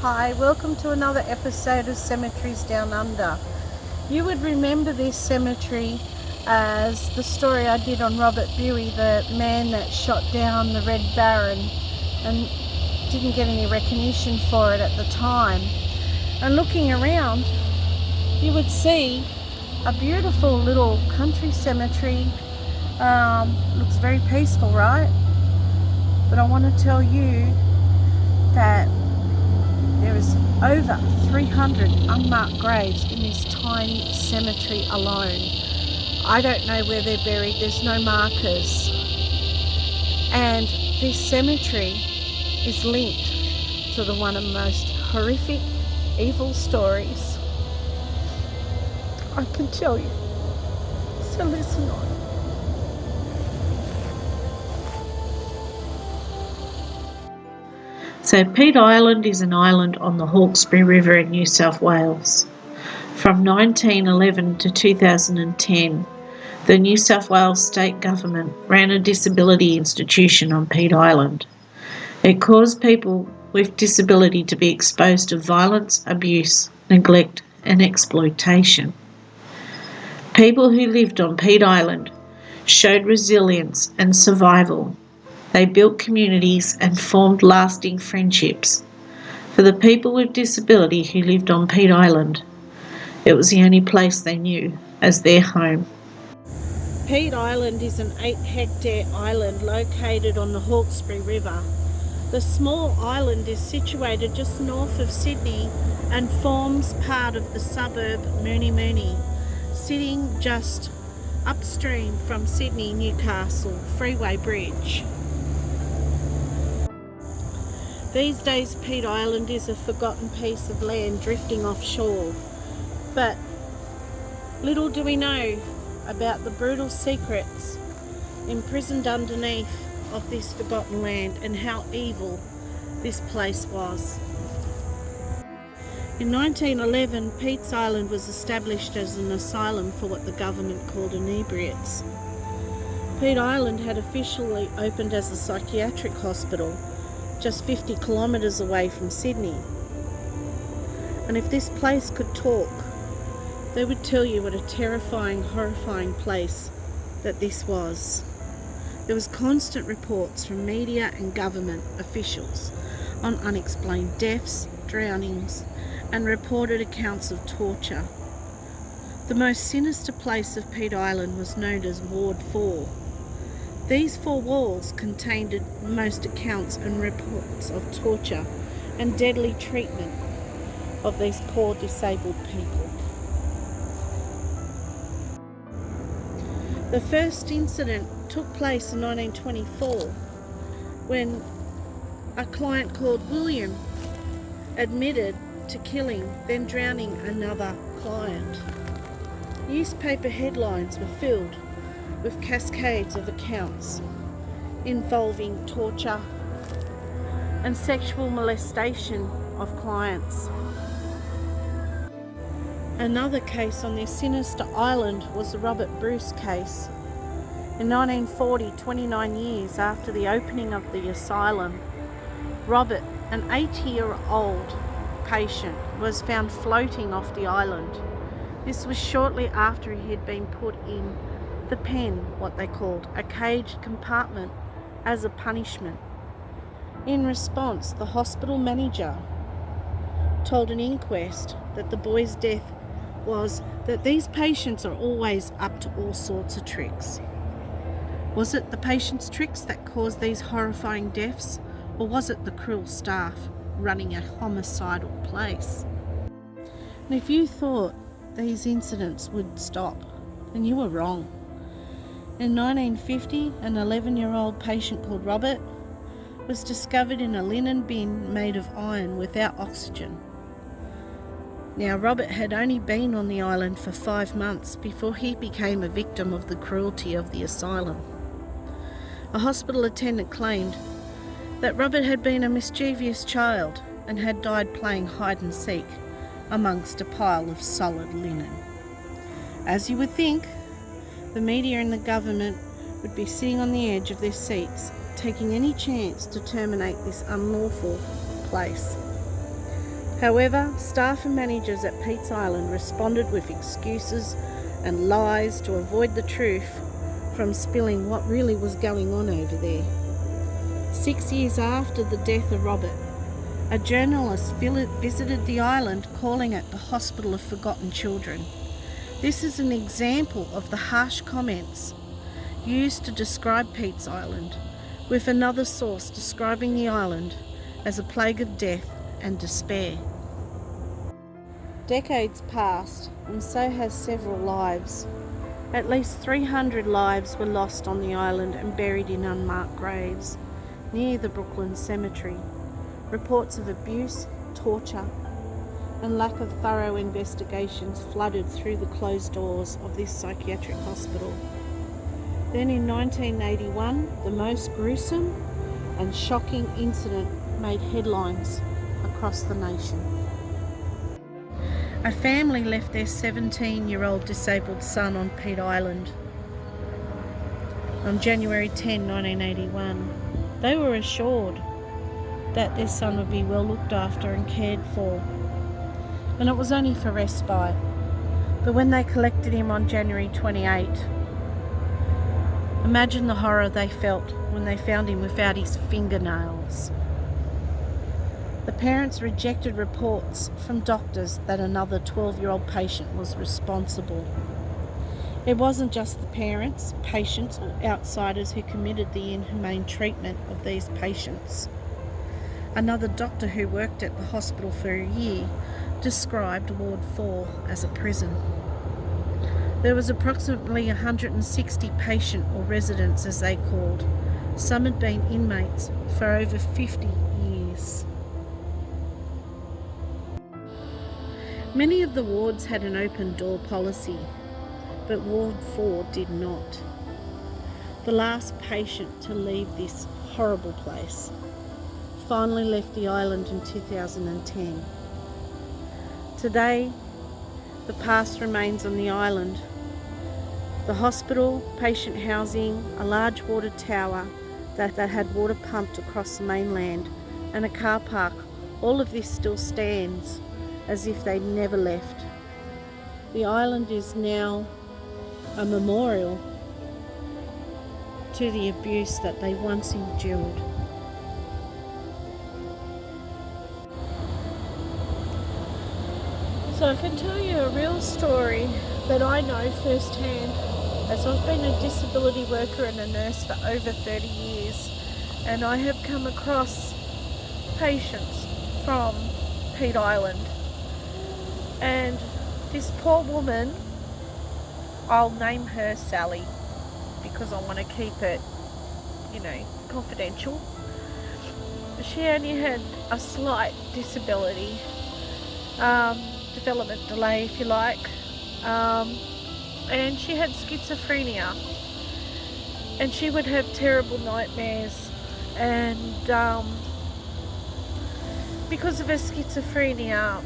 Hi, welcome to another episode of Cemeteries Down Under. You would remember this cemetery as the story I did on Robert Buey, the man that shot down the Red Baron and didn't get any recognition for it at the time. And looking around, you would see a beautiful little country cemetery. Looks very peaceful, right? But I want to tell you that there is over 300 unmarked graves in this tiny cemetery alone. I don't know where they're buried, there's no markers. And this cemetery is linked to one of the most horrific, evil stories I can tell you. So listen on. So Peat Island is an island on the Hawkesbury River in New South Wales. From 1911 to 2010, the New South Wales state government ran a disability institution on Peat Island. It caused people with disability to be exposed to violence, abuse, neglect and exploitation. People who lived on Peat Island showed resilience and survival. They built communities and formed lasting friendships. For the people with disability who lived on Peat Island, it was the only place they knew as their home. Peat Island is an 8-hectare island located on the Hawkesbury River. The small island is situated just north of Sydney and forms part of the suburb Mooney, sitting just upstream from Sydney Newcastle Freeway Bridge. These days, Peat Island is a forgotten piece of land drifting offshore. But little do we know about the brutal secrets imprisoned underneath of this forgotten land and how evil this place was. In 1911, Peat Island was established as an asylum for what the government called inebriates. Peat Island had officially opened as a psychiatric hospital just 50 kilometres away from Sydney. And if this place could talk, they would tell you what a terrifying, horrifying place that this was. There was constant reports from media and government officials on unexplained deaths, drownings, and reported accounts of torture. The most sinister place of Peat Island was known as Ward 4. These 4 walls contained most accounts and reports of torture and deadly treatment of these poor disabled people. The first incident took place in 1924 when a client called William admitted to killing, then drowning another client. Newspaper headlines were filled with cascades of accounts involving torture and sexual molestation of clients. Another case on this sinister island was the Robert Bruce case. In 1940, 29 years after the opening of the asylum, Robert, an 80-year-old patient, was found floating off the island. This was shortly after he had been put in the pen, what they called a caged compartment, as a punishment. In response, the hospital manager told an inquest that the boy's death was that these patients are always up to all sorts of tricks. Was it the patient's tricks that caused these horrifying deaths, or was it the cruel staff running a homicidal place? And if you thought these incidents would stop, then you were wrong. In 1950, an 11-year-old patient called Robert was discovered in a linen bin made of iron without oxygen. Now, Robert had only been on the island for 5 months before he became a victim of the cruelty of the asylum. A hospital attendant claimed that Robert had been a mischievous child and had died playing hide and seek amongst a pile of solid linen. As you would think, the media and the government would be sitting on the edge of their seats, taking any chance to terminate this unlawful place. However, staff and managers at Peat Island responded with excuses and lies to avoid the truth from spilling what really was going on over there. 6 years after the death of Robert, a journalist visited the island, calling it the Hospital of Forgotten Children. This is an example of the harsh comments used to describe Peat Island, with another source describing the island as a plague of death and despair. Decades passed, and so has several lives. At least 300 lives were lost on the island and buried in unmarked graves near the Brooklyn Cemetery. Reports of abuse, torture, and lack of thorough investigations flooded through the closed doors of this psychiatric hospital. Then in 1981, the most gruesome and shocking incident made headlines across the nation. A family left their 17-year-old disabled son on Peat Island on January 10, 1981. They were assured that their son would be well looked after and cared for, and it was only for respite. But when they collected him on January 28, imagine the horror they felt when they found him without his fingernails. The parents rejected reports from doctors that another 12-year-old patient was responsible. It wasn't just the parents, patients, or outsiders who committed the inhumane treatment of these patients. Another doctor who worked at the hospital for a year described Ward 4 as a prison. There was approximately 160 patient or residents, as they called. Some had been inmates for over 50 years. Many of the wards had an open door policy, but Ward 4 did not. The last patient to leave this horrible place finally left the island in 2010. Today, the past remains on the island. The hospital, patient housing, a large water tower that had water pumped across the mainland, and a car park, all of this still stands as if they'd never left. The island is now a memorial to the abuse that they once endured. So I can tell you a real story that I know firsthand, as I've been a disability worker and a nurse for over 30 years, and I have come across patients from Peat Island. And this poor woman, I'll name her Sally because I want to keep it, confidential. She only had a slight disability, development delay if you like, and she had schizophrenia, and she would have terrible nightmares, and because of her schizophrenia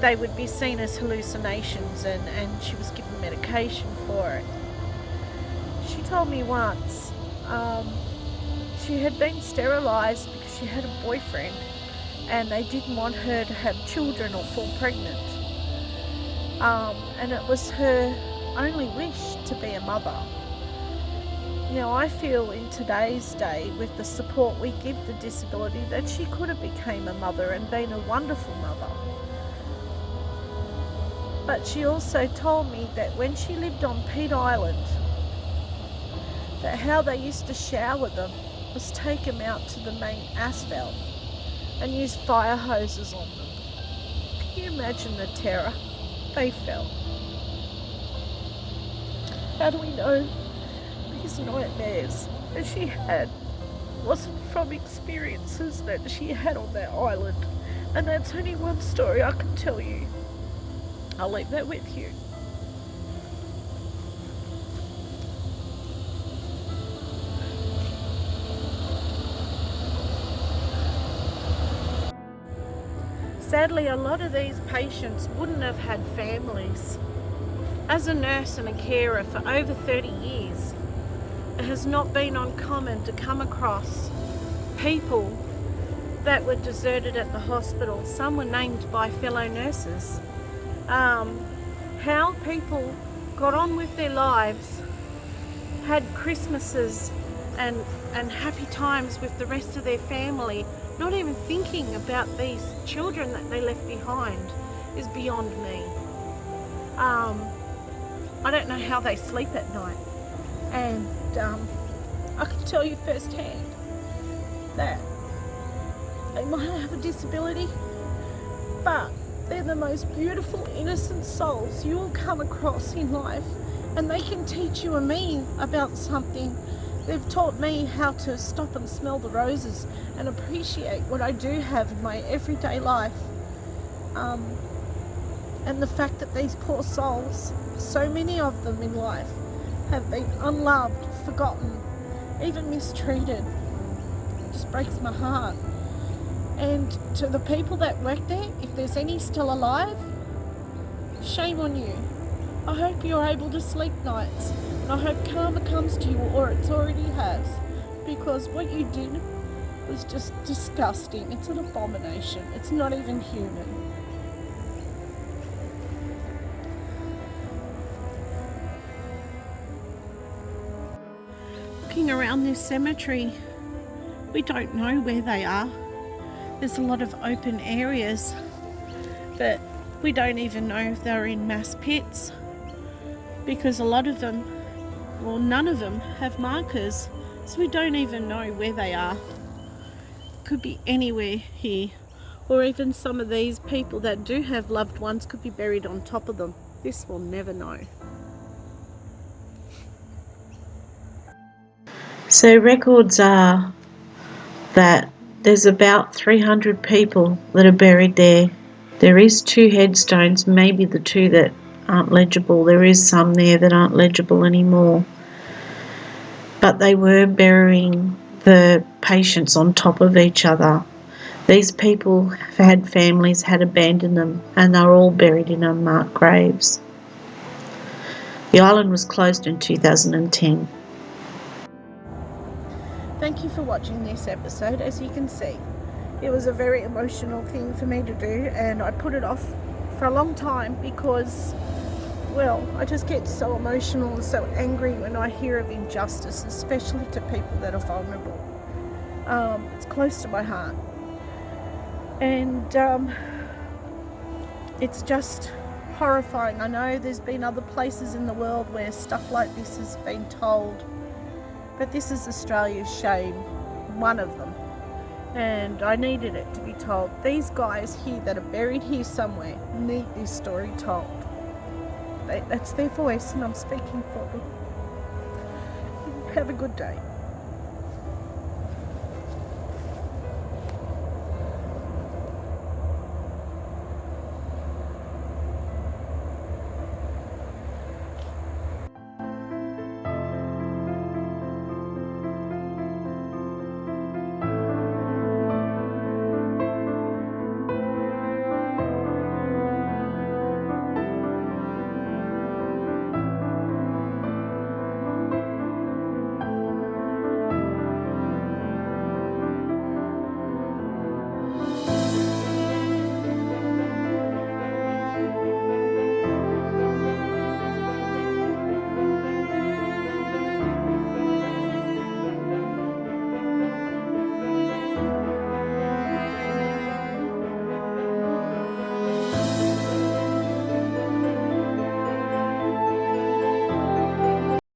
they would be seen as hallucinations, and she was given medication for it. She told me once she had been sterilised because she had a boyfriend and they didn't want her to have children or fall pregnant, and it was her only wish to be a mother. Now I feel in today's day, with the support we give the disability, that she could have became a mother and been a wonderful mother. But she also told me that when she lived on Peat Island, that how they used to shower them was take them out to the main asphalt and use fire hoses on them. Can you imagine the terror they felt? How do we know these nightmares that she had wasn't from experiences that she had on that island? And that's only one story I can tell you. I'll leave that with you. Sadly, a lot of these patients wouldn't have had families. As a nurse and a carer for over 30 years, it has not been uncommon to come across people that were deserted at the hospital. Some were named by fellow nurses. How people got on with their lives, had Christmases and happy times with the rest of their family, not even thinking about these children that they left behind, is beyond me. I don't know how they sleep at night, and I can tell you firsthand that they might have a disability, but they're the most beautiful, innocent souls you will come across in life, and they can teach you and me about something. They've taught me how to stop and smell the roses and appreciate what I do have in my everyday life. And the fact that these poor souls, so many of them in life, have been unloved, forgotten, even mistreated, it just breaks my heart. And to the people that work there, if there's any still alive, shame on you. I hope you're able to sleep nights, and I hope karma comes to you, or it already has, because what you did was just disgusting. It's an abomination. It's not even human. Looking around this cemetery, we don't know where they are. There's a lot of open areas, but we don't even know if they're in mass pits, because a lot of them, well, none of them have markers, so we don't even know where they are. Could be anywhere here, or even some of these people that do have loved ones could be buried on top of them. This we'll never know. So records are that there's about 300 people that are buried there. There is 2 headstones, maybe the 2 that aren't legible. There is some there that aren't legible anymore. But they were burying the patients on top of each other. These people had families, had abandoned them, and they were all buried in unmarked graves. The island was closed in 2010. Thank you for watching this episode. As you can see, it was a very emotional thing for me to do, and I put it off for a long time because, well, I just get so emotional and so angry when I hear of injustice, especially to people that are vulnerable. It's close to my heart, and it's just horrifying. I know there's been other places in the world where stuff like this has been told, but this is Australia's shame, one of them, and I needed it to be told. These guys here that are buried here somewhere need this story told. That's their voice, and I'm speaking for them. Have a good day.